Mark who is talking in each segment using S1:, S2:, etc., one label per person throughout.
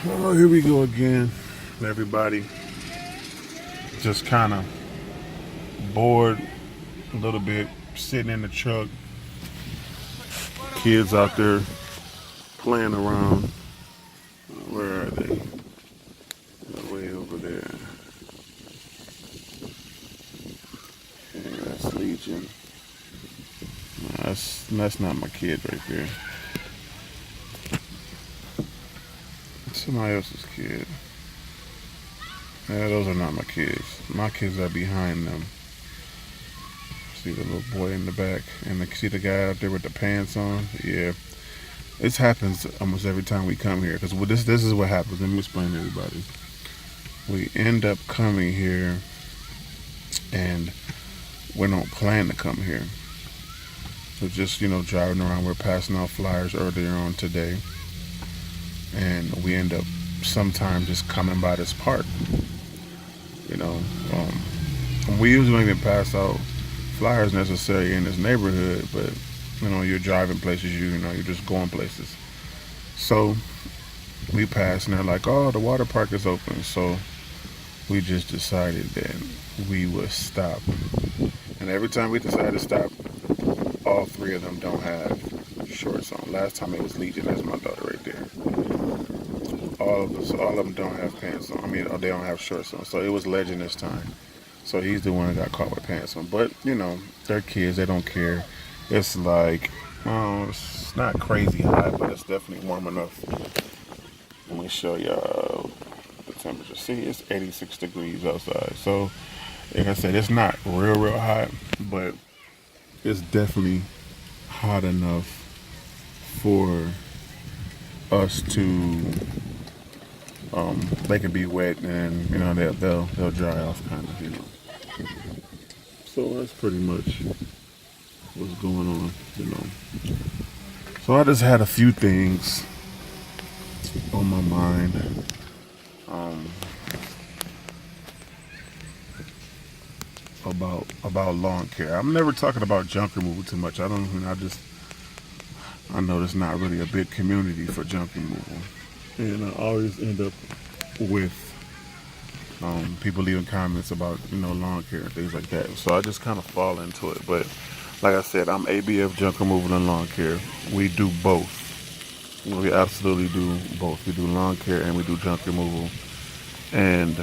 S1: Oh, here we go again. Everybody just kind of bored a little bit, sitting in the truck. Kids out there playing around. Where are they? They're way over there. Yeah, that's Legion. That's not my kid right there. Somebody else's kid. Yeah, those are not my kids. My kids are behind them. See the little boy in the back, and see the guy out there with the pants on. Yeah, this happens almost every time we come here. Cause this is what happens. Let me explain to everybody. We end up coming here, and we don't plan to come here. So just driving around, we're passing out flyers earlier on today, and we end up sometimes just coming by this park. You know, we usually don't even pass out flyers necessarily in this neighborhood, but you're driving places, you're just going places. So we pass and they're like, oh, the water park is open. So we just decided that we would stop. And every time we decide to stop, all three of them don't have shorts on. Last time it was Legion, that's my daughter right there. All of them don't have pants on. I mean, they don't have shorts on. So it was Legend this time. So he's the one that got caught with pants on. But, they're kids. They don't care. It's like, it's not crazy hot, but it's definitely warm enough. Let me show y'all the temperature. See, it's 86 degrees outside. So, like I said, it's not real hot, but it's definitely hot enough for us to, they can be wet and, they'll dry off kind of. So that's pretty much what's going on. So I just had a few things on my mind. About lawn care. I'm never talking about junk removal too much. I know there's not really a big community for junk removal, and I always end up with people leaving comments about lawn care and things like that. So I just kind of fall into it. But like I said, I'm ABF junk removal and lawn care. We do both. We absolutely do both. We do lawn care and we do junk removal. And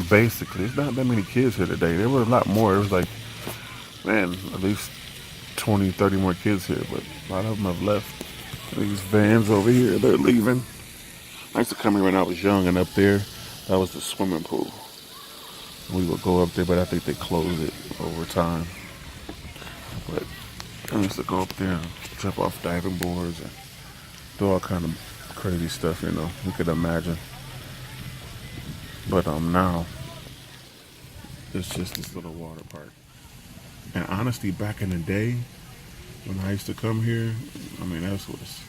S1: basically, it's not that many kids here today. There were a lot more. It was like, man, at least 20, 30 more kids here, but a lot of them have left. These vans over here, they're leaving. I used to come here when I was young, and up there, that was the swimming pool. We would go up there, but I think they closed it over time. But I used to go up there and jump off diving boards and do all kind of crazy stuff, you could imagine. But now, it's just this little water park. And honestly, back in the day, when I used to come here, I mean, that was,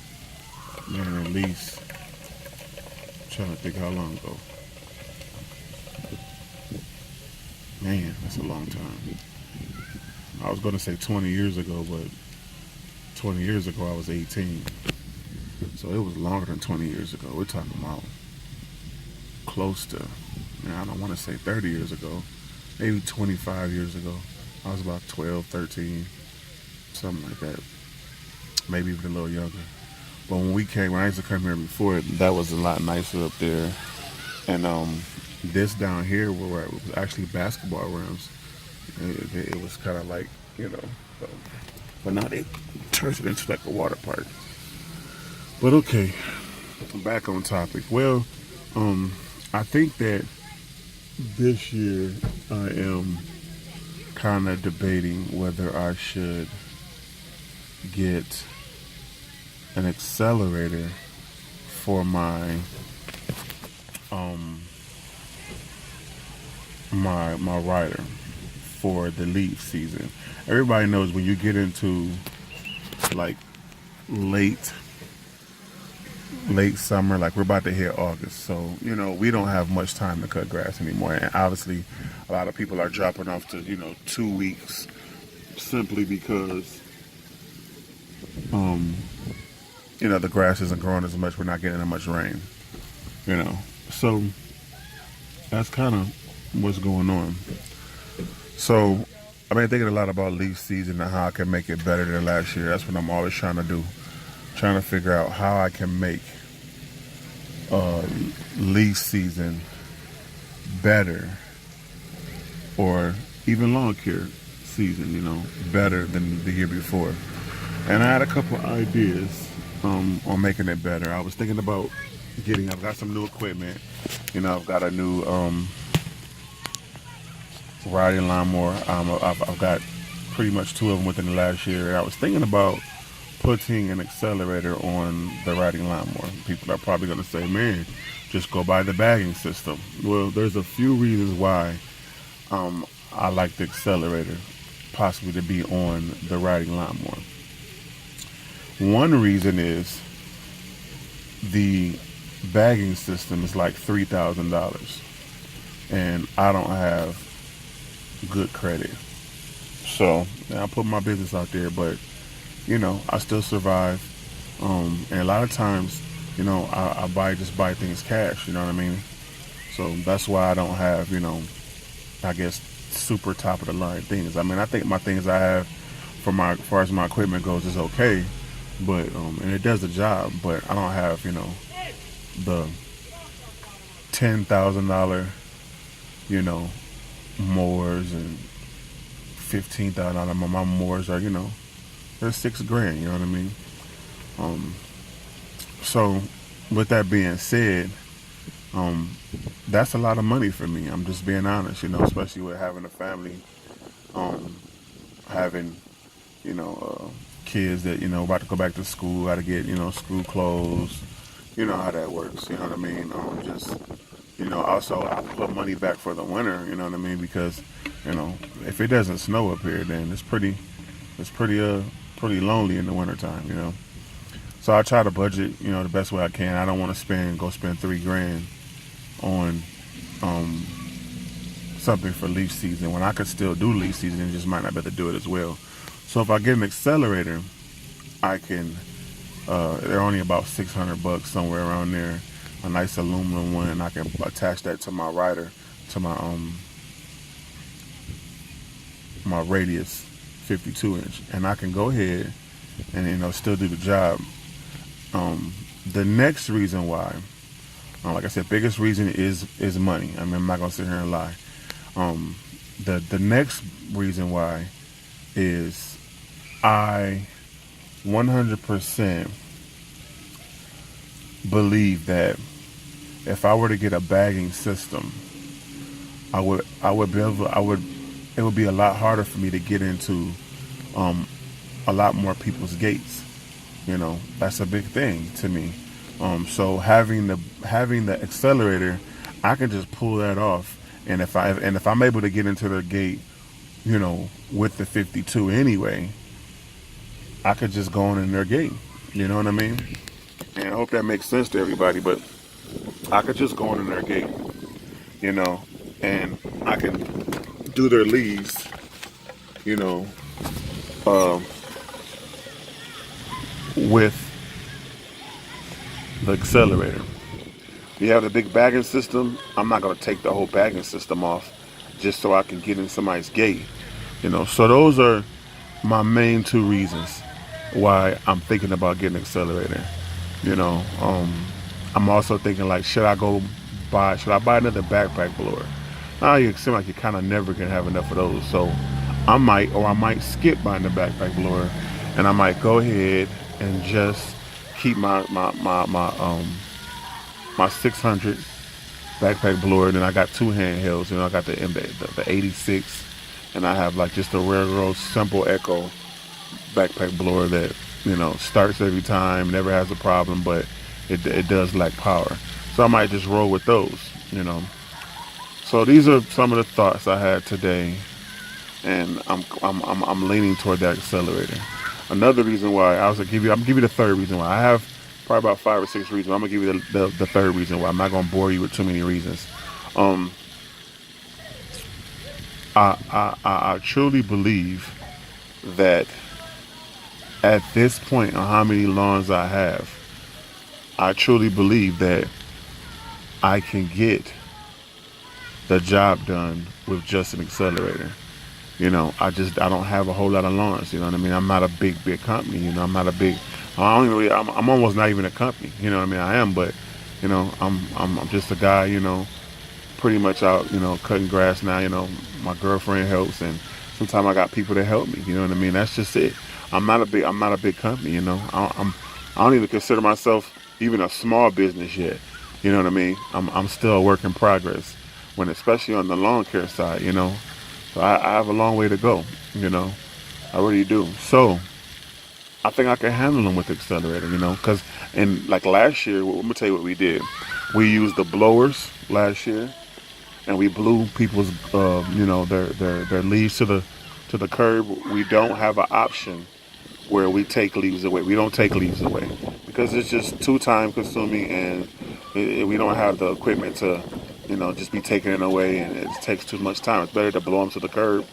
S1: man, at least, I'm trying to think how long ago. Man, that's a long time. I was going to say 20 years ago, but 20 years ago I was 18. So it was longer than 20 years ago. We're talking about close to, I don't want to say 30 years ago, maybe 25 years ago. I was about 12, 13, something like that. Maybe even a little younger. But when I used to come here before, that was a lot nicer up there. And this down here where we're at was actually basketball rims. It was kind of like, so, but now they turned it into like a water park. But okay, back on topic. Well, I think that this year I am kind of debating whether I should get an accelerator for my rider for the leaf season. Everybody knows when you get into like late summer, like we're about to hit August, so we don't have much time to cut grass anymore. And obviously, a lot of people are dropping off to 2 weeks simply because the grass isn't growing as much. We're not getting as much rain. You know, so that's kind of what's going on. So I've been thinking a lot about leaf season and how I can make it better than last year. That's what I'm always trying to do. Trying to figure out how I can make uh, leaf season better, or even lawn care season, better than the year before. And I had a couple ideas on making it better. I was thinking about I've got some new equipment. I've got a new riding lawnmower. I've got pretty much two of them within the last year. I was thinking about putting an accelerator on the riding lawnmower. People are probably going to say, man, just go buy the bagging system. Well, there's a few reasons why I like the accelerator possibly to be on the riding lawnmower. One reason is the bagging system is like $3,000, and I don't have good credit. So I put my business out there, but I still survive. And a lot of times, I just buy things cash. You know what I mean? So that's why I don't have, I guess super top of the line things. I mean, I think my things I have as far as my equipment goes is okay, but and it does the job. But I don't have, the $10,000, mowers, and $15,000. My mowers are, they're $6,000. You know what I mean? Um, so with that being said, um, that's a lot of money for me. I'm just being honest, especially with having a family, um, having, kids that, about to go back to school, got to get, school clothes. You know how that works. You know what I mean? Just, also I put money back for the winter. You know what I mean? Because, if it doesn't snow up here, then it's pretty lonely in the wintertime. So I try to budget, the best way I can. I don't want to go spend $3,000 on um, something for leaf season when I could still do leaf season and just might not be able to do it as well. So if I get an accelerator, I can. They're only about $600, somewhere around there. A nice aluminum one, and I can attach that to my rider, to my radius 52 inch, and I can go ahead and still do the job. The next reason why, like I said, biggest reason is money. I mean, I'm not gonna sit here and lie. The next reason why is I 100% believe that if I were to get a bagging system, I would be able it would be a lot harder for me to get into um, a lot more people's gates. That's a big thing to me. So having the accelerator, I can just pull that off, and if I'm able to get into their gate, with the 52 anyway, I could just go on in their gate. You know what I mean? And I hope that makes sense to everybody. But I could just go on in their gate, you know, and I can do their leaves, you know, um, with the accelerator. You have the big bagging system. I'm not going to take the whole bagging system off just so I can get in somebody's gate. So those are my main two reasons why I'm thinking about getting an accelerator. You know, I'm also thinking like, should I buy another backpack blower? Now it seems like you kind of never can have enough of those. So I might skip buying the backpack blower, and I might go ahead and just keep my 600 backpack blower. Then I got two handhelds. I got the 86, and I have like just a railroad simple Echo backpack blower that starts every time, never has a problem, but it does lack power. So I might just roll with those. So these are some of the thoughts I had today, and I'm leaning toward that accelerator. Another reason why I'm gonna give you the third reason why. I have probably about 5 or 6 reasons. I'm gonna give you the third reason why. I'm not gonna bore you with too many reasons. Um, I truly believe that at this point on how many lawns I have, I truly believe that I can get the job done with just an accelerator. I don't have a whole lot of lawns. You know what I mean? I'm not a big company. I'm not a big. I don't even really, I'm almost not even a company. You know what I mean? I am, but I'm just a guy. Pretty much out. Cutting grass now. My girlfriend helps, and sometimes I got people that help me. You know what I mean? That's just it. I'm not a big company. I don't even consider myself even a small business yet. You know what I mean? I'm still a work in progress. When especially on the lawn care side. So I have a long way to go. You know, I really do. So I think I can handle them with the accelerator. Because in like last year, let me tell you what we did. We used the blowers last year, and we blew people's, their leaves to the curb. We don't have an option where we take leaves away. We don't take leaves away because it's just too time consuming, and we don't have the equipment to, just be taking it away, and it takes too much time. It's better to blow them to the curb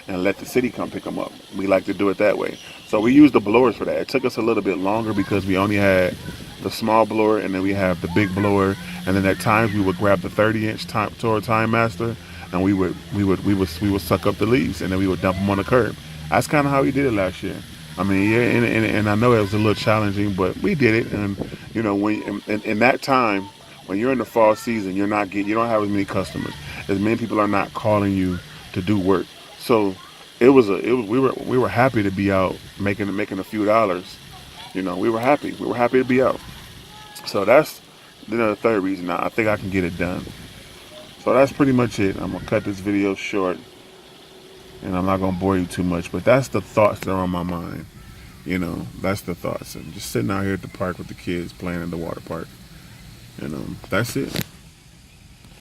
S1: and let the city come pick them up. We like to do it that way. So we use the blowers for that. It took us a little bit longer because we only had the small blower, and then we have the big blower, and then at times we would grab the 30-inch Time Master, and we would suck up the leaves, and then we would dump them on the curb. That's kind of how we did it last year. I mean, yeah, and I know it was a little challenging, but we did it. And when in that time, when you're in the fall season, you don't have as many customers. As many people are not calling you to do work. So we were happy to be out making a few dollars. We were happy. We were happy to be out. So that's the third reason. I think I can get it done. So that's pretty much it. I'm gonna cut this video short, and I'm not gonna bore you too much. But that's the thoughts that are on my mind. That's the thoughts. And just sitting out here at the park with the kids playing in the water park. That's it.